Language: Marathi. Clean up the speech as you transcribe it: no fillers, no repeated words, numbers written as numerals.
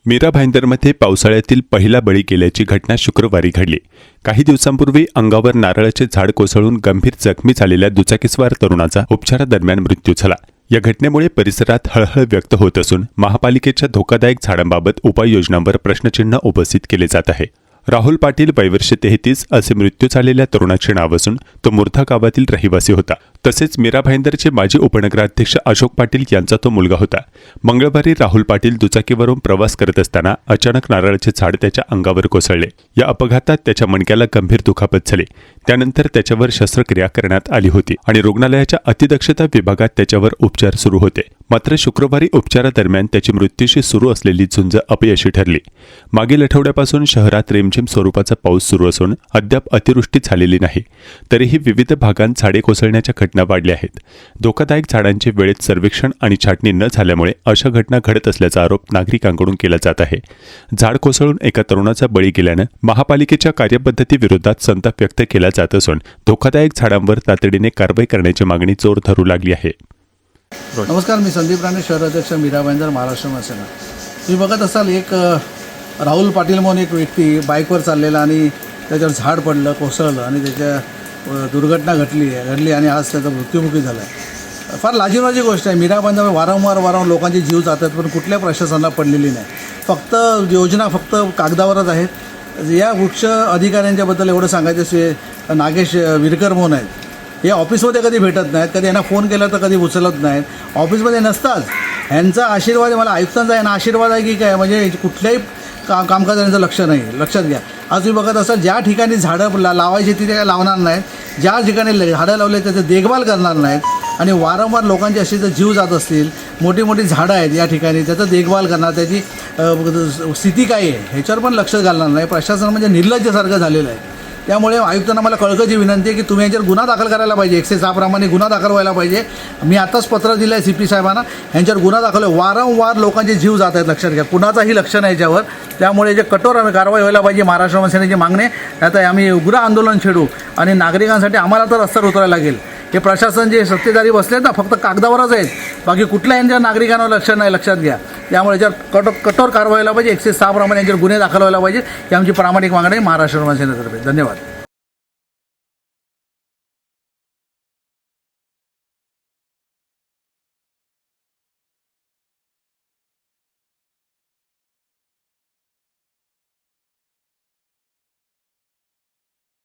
मीरा भाईंदरमध्ये पावसाळ्यातील पहिला बळी गेल्याची घटना शुक्रवारी घडली। काही दिवसांपूर्वी अंगावर नारळाचे झाड कोसळून गंभीर जखमी झालेल्या दुचाकीस्वार तरुणाचा उपचारादरम्यान मृत्यू झाला। या घटनेमुळे परिसरात हळहळ व्यक्त होत असून महापालिकेच्या धोकादायक झाडांबाबत उपाययोजनांवर प्रश्नचिन्ह उपस्थित केले जात आहे। राहुल पाटील वयवर्ष 33 असे मृत्यू झालेल्या तरुणाचे नाव असून तो मुर्धा गावातील रहिवासी होता। तसेच मीरा भाईंदरचे माजी उपनगराध्यक्ष अशोक पाटील यांचा तो मुलगा होता। मंगळवारी राहुल पाटील दुचाकीवरून प्रवास करत असताना अचानक नारळाचे झाड त्याच्या अंगावर कोसळले। या अपघातात त्याच्या मणक्याला गंभीर दुखापत झाली। त्यानंतर त्याच्यावर शस्त्रक्रिया करण्यात आली होती आणि रुग्णालयाच्या अतिदक्षता विभागात त्याच्यावर उपचार सुरू होते। मात्र शुक्रवारी उपचारादरम्यान त्याची मृत्यूशी सुरू असलेली झुंज अपयशी ठरली। मागील आठवड्यापासून शहरात रिमझिम स्वरूपाचा पाऊस सुरू असून अद्याप अतिवृष्टी झालेली नाही। तरीही विविध भागांत झाडे कोसळण्याच्या घटना वाढल्या आहेत। धोकादायक झाडांचे वेळेत सर्वेक्षण आणि छाटणी न झाल्यामुळे अशा घटना घडत असल्याचा आरोप नागरिकांकडून केला जात आहे। झाड कोसळून एका तरुणाचा बळी गेल्यानं महापालिकेच्या कार्यपद्धतीविरोधात संताप व्यक्त केला जात असून धोकादायक झाडांवर तातडीने कारवाई करण्याची मागणी जोर धरू लागली आहे। नमस्कार, मी संदीप राणे, शहराध्यक्ष मीरा भाईंदर, महाराष्ट्र सेना। तुम्ही बघत असाल, एक राहुल पाटील म्हणून एक व्यक्ती बाईकवर चाललेला आणि त्याच्यावर झाड पडलं, कोसळलं आणि त्याच्या दुर्घटना घडली आणि आज त्याचा मृत्युमुखी झाला आहे। फार लाजिरवाची गोष्ट आहे। मीरा भाईंदर वारंवार लोकांचे जीव जातात, पण कुठल्या प्रशासनाला पडलेली नाही। फक्त योजना फक्त कागदावरच आहेत। या वृक्ष अधिकाऱ्यांच्याबद्दल एवढं सांगायचं, नागेश विरकर म्हणून आहेत, हे ऑफिसमध्ये कधी भेटत नाहीत, कधी यांना फोन केला तर कधी उचलत नाहीत, ऑफिसमध्ये नसताच। ह्यांचा आशीर्वाद, मला आयुक्तांचा यांना आशीर्वाद आहे की काय, म्हणजे कुठल्याही कामकाज यांचं लक्ष नाही। लक्षात घ्या, आज तुम्ही बघत असाल, ज्या ठिकाणी झाडं लावायची तिथे काय लावणार नाहीत, ज्या ठिकाणी झाडं लावले त्याचं देखभाल करणार नाहीत आणि वारंवार लोकांचे असे जर जीव जात असतील, मोठी मोठी झाडं आहेत या ठिकाणी, त्याचं देखभाल करणार, त्याची स्थिती काय आहे ह्याच्यावर पण लक्ष घालणार नाही। प्रशासन म्हणजे निर्लज्जसारखं झालेलं आहे। त्यामुळे आयुक्तांना मला कळकळीची विनंती आहे की तुम्ही यांच्यावर गुन्हा दाखल करायला पाहिजे, 106 प्रमाणे गुन्हा दाखल व्हायला पाहिजे। मी आताच पत्र दिलं आहे CP साहेबांना, यांच्यावर गुन्हा दाखल आहे। वारंवार लोकांचे जीव जात आहेत, लक्षात घ्या, कुणाचाही लक्ष नाही याच्यावर। त्यामुळे जे कठोर कारवाई व्हायला पाहिजे, महाराष्ट्र सेनेची मागणी। आता आम्ही उग्र आंदोलन छेडू आणि नागरिकांसाठी आम्हाला तर रस्त्यावर उतरायला लागेल। हे प्रशासन जे सत्तेधारी बसलेत ना, फक्त कागदावरच आहेत, बाकी कुठल्या यांच्या नागरिकांवर लक्ष नाही, लक्षात घ्या। त्यामुळे याच्यावर कठोर कारवाई व्हायला पाहिजे, 106 प्रमाणे यांच्यावर गुन्हे दाखल व्हायला पाहिजे। ही आमची प्रामाणिक मागणी आहे महाराष्ट्र सेनेतर्फे। धन्यवाद।